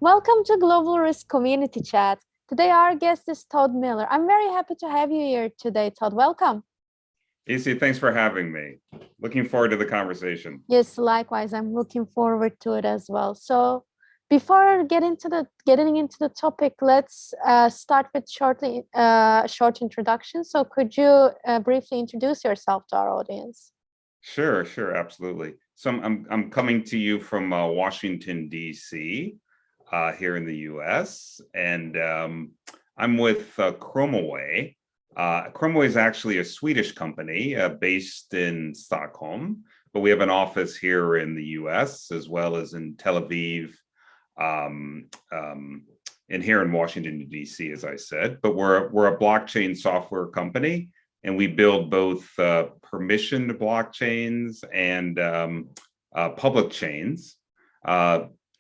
Welcome to Global Risk Community Chat. Today our guest is Todd Miller. I'm very happy to have you here today, Todd. Welcome. AC, thanks for having me. Looking forward to the conversation. Yes, likewise. I'm looking forward to it as well. So before getting into the topic, let's start with short introduction. So could you briefly introduce yourself to our audience? Sure, absolutely. So I'm coming to you from Washington, D.C., here in the U.S., and I'm with ChromaWay. ChromaWay is actually a Swedish company based in Stockholm, but we have an office here in the U.S. as well as in Tel Aviv, and here in Washington, D.C., as I said. But we're a blockchain software company, and we build both permissioned blockchains and public chains.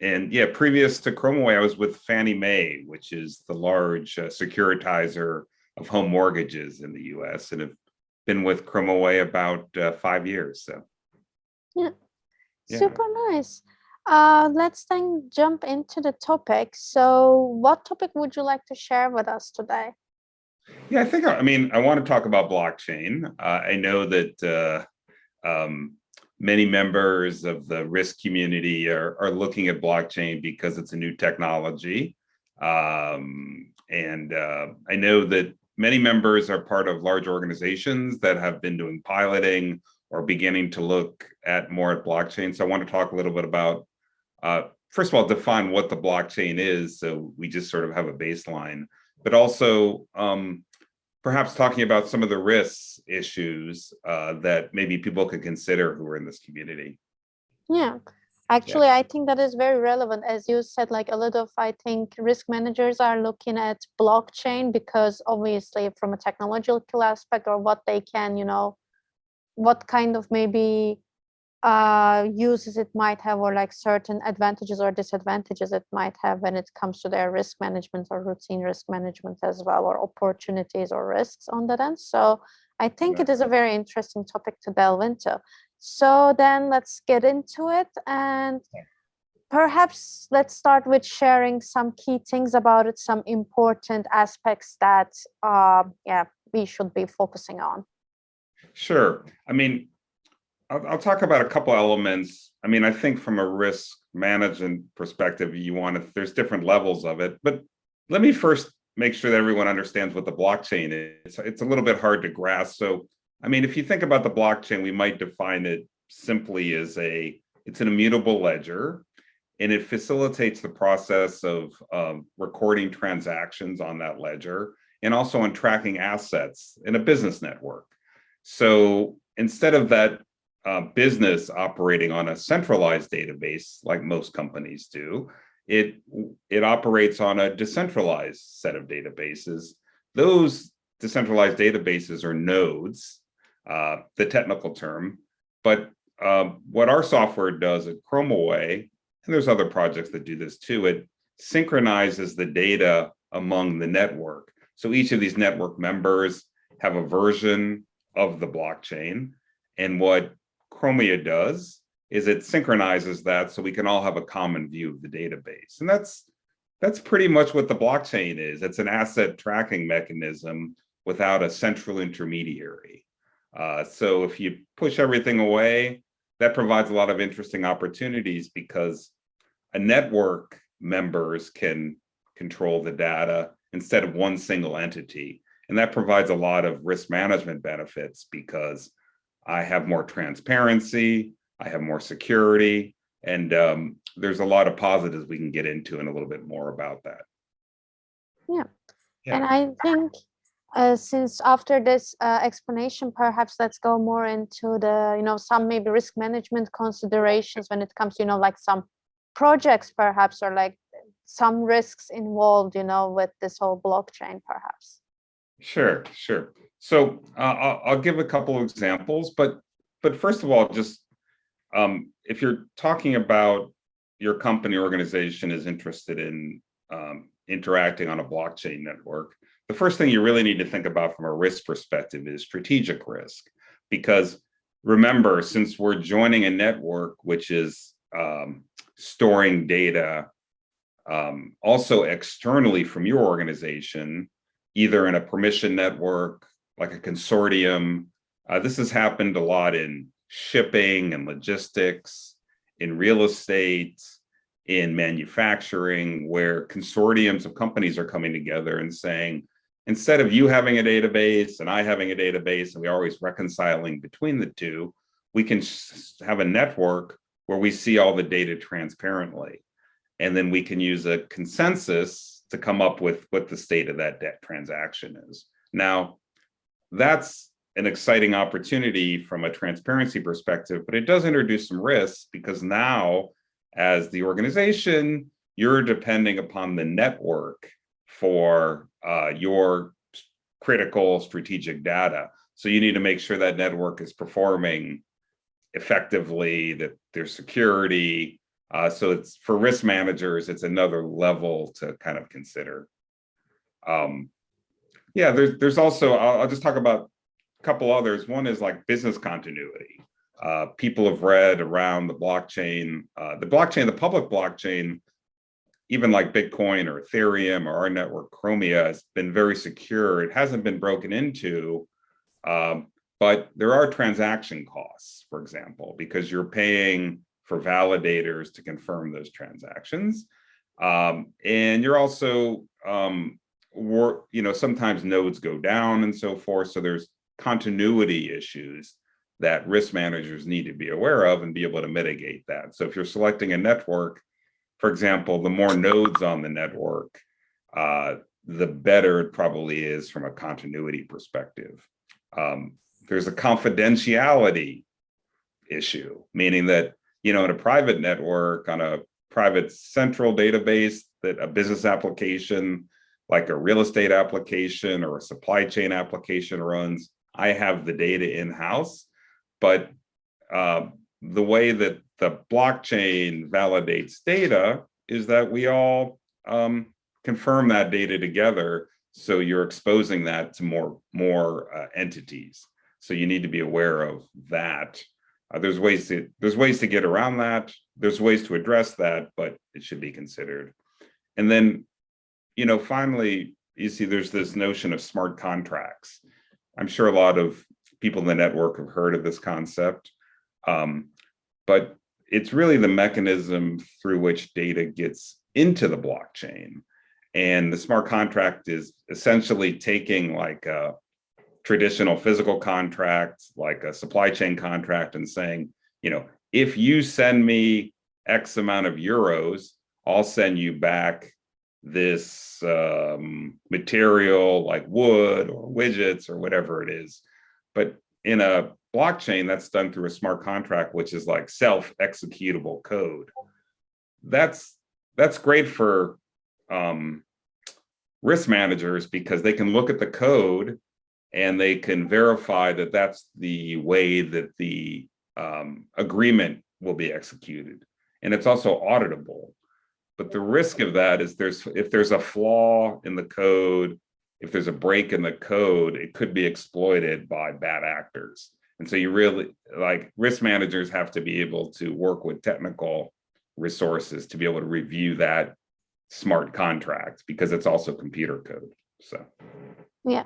And yeah, previous to ChromaWay, I was with Fannie Mae, which is the large securitizer of home mortgages in the U.S., and have been with ChromaWay about 5 years. So, yeah, super nice. Let's then jump into the topic. So, what topic would you like to share with us today? Yeah, I mean, I want to talk about blockchain. I know that many members of the risk community are looking at blockchain because it's a new technology. And I know that many members are part of large organizations that have been doing piloting or beginning to look at more at blockchain. So I want to talk a little bit about, first of all, define what the blockchain is, so we just sort of have a baseline, but also perhaps talking about some of the risks issues that maybe people could consider who are in this community. Yeah. Actually, I think that is very relevant. As you said, like a lot of, I think, risk managers are looking at blockchain because obviously from a technological aspect or what they can, what kind of maybe uses it might have, or like certain advantages or disadvantages it might have when it comes to their risk management or routine risk management as well, or opportunities or risks on that end. So I think it is a very interesting topic to delve into. So then let's get into it, and perhaps let's start with sharing some key things about it, some important aspects that we should be focusing on. Sure. I mean, I'll talk about a couple elements. I mean, I think from a risk management perspective, there's different levels of it, but let me first make sure that everyone understands what the blockchain is. It's a little bit hard to grasp. So, I mean, if you think about the blockchain, we might define it simply as it's an immutable ledger, and it facilitates the process of recording transactions on that ledger and also on tracking assets in a business network. So instead of that business operating on a centralized database like most companies do, it operates on a decentralized set of databases. Those decentralized databases are nodes, the technical term, but what our software does at ChromaWay, and there's other projects that do this too, it synchronizes the data among the network. So each of these network members have a version of the blockchain, and what ChromaWay does is it synchronizes that so we can all have a common view of the database. And that's pretty much what the blockchain is. It's an asset tracking mechanism without a central intermediary. So if you push everything away, that provides a lot of interesting opportunities because a network members can control the data instead of one single entity. And that provides a lot of risk management benefits because I have more transparency, I have more security, and there's a lot of positives we can get into and a little bit more about that. Yeah. And I think since after this explanation, perhaps let's go more into the, some maybe risk management considerations when it comes to, like some projects perhaps, or like some risks involved, with this whole blockchain perhaps. Sure. So I'll give a couple of examples, but first of all, just if you're talking about your company organization is interested in interacting on a blockchain network, the first thing you really need to think about from a risk perspective is strategic risk. Because remember, since we're joining a network which is storing data Also externally from your organization, either in a permission network, like a consortium. This has happened a lot in shipping and logistics, in real estate, in manufacturing, where consortiums of companies are coming together and saying, instead of you having a database and I having a database, and we're always reconciling between the two, we can have a network where we see all the data transparently. And then we can use a consensus to come up with what the state of that debt transaction is. Now, that's an exciting opportunity from a transparency perspective, but it does introduce some risks, because now, as the organization, you're depending upon the network for your critical strategic data. So you need to make sure that network is performing effectively, that there's security. So it's, for risk managers, it's another level to kind of consider. Yeah, there's also, I'll just talk about a couple others. One is like business continuity. People have read around the blockchain, the public blockchain, even like Bitcoin or Ethereum or our network, Chromia, has been very secure. It hasn't been broken into, but there are transaction costs, for example, because you're paying for validators to confirm those transactions. And you're also, sometimes nodes go down and so forth. So there's continuity issues that risk managers need to be aware of and be able to mitigate that. So if you're selecting a network, for example, the more nodes on the network, the better it probably is from a continuity perspective. There's a confidentiality issue, meaning that, in a private network, on a private central database, that a business application, like a real estate application or a supply chain application runs, I have the data in-house. But the way that the blockchain validates data is that we all confirm that data together. So you're exposing that to more entities. So you need to be aware of that. There's ways to get around that. There's ways to address that, but it should be considered. And then, finally, you see there's this notion of smart contracts. I'm sure a lot of people in the network have heard of this concept, but it's really the mechanism through which data gets into the blockchain. And the smart contract is essentially taking like a traditional physical contract, like a supply chain contract, and saying, if you send me X amount of euros, I'll send you back this material like wood or widgets or whatever it is. But in a blockchain, that's done through a smart contract, which is like self-executable code. That's great for risk managers, because they can look at the code and they can verify that that's the way that the agreement will be executed. And it's also auditable. But the risk of that is if there's a flaw in the code, if there's a break in the code, it could be exploited by bad actors. And so you really, like, risk managers have to be able to work with technical resources to be able to review that smart contract, because it's also computer code. So yeah,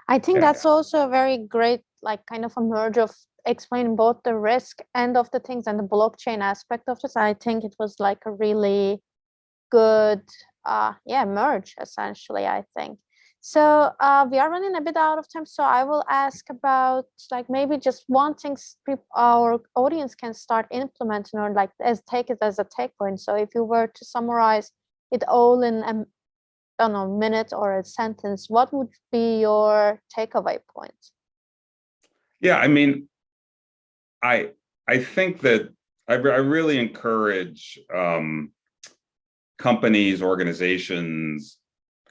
I think that's also a very great, like, kind of a merge of explaining both the risk end of the things and the blockchain aspect of this. I think it was like a really good merge, essentially, I think. So we are running a bit out of time, so I will ask about, like, maybe just one thing our audience can start implementing, or like take it as a take point. So if you were to summarize it all in a, I don't know, minute or a sentence, what would be your takeaway point? Yeah, I mean, I think that I really encourage companies, organizations,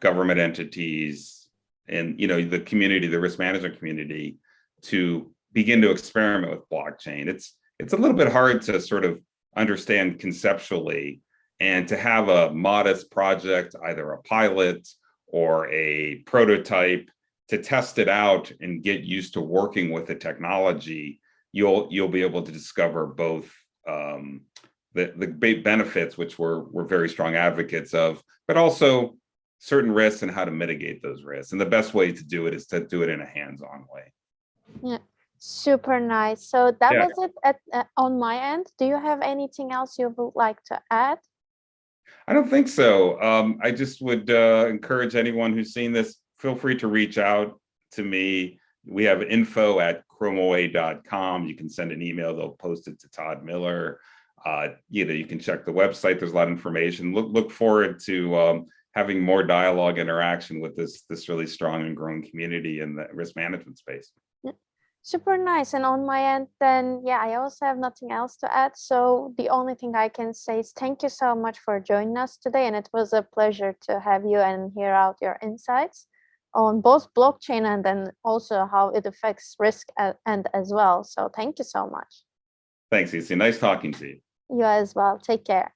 government entities, and the community, the risk management community, to begin to experiment with blockchain. It's a little bit hard to sort of understand conceptually, and to have a modest project, either a pilot or a prototype, to test it out and get used to working with the technology, you'll be able to discover both the benefits, which we're very strong advocates of, but also certain risks and how to mitigate those risks. And the best way to do it is to do it in a hands-on way. Yeah, super nice. So that Yeah. was it on my end. Do you have anything else you would like to add? I don't think so. I just would encourage anyone who's seen this, feel free to reach out to me. We have info@ChromaWay.com. You can send an email, they'll post it to Todd Miller. You can check the website, there's a lot of information. Look forward to having more dialogue interaction with this really strong and growing community in the risk management space. Yeah. Super nice. And on my end, then, yeah, I also have nothing else to add. So the only thing I can say is thank you so much for joining us today. And it was a pleasure to have you and hear out your insights on both blockchain and then also how it affects risk and as well. So thank you so much. Thanks, Izzy. Nice talking to you. You as well. Take care.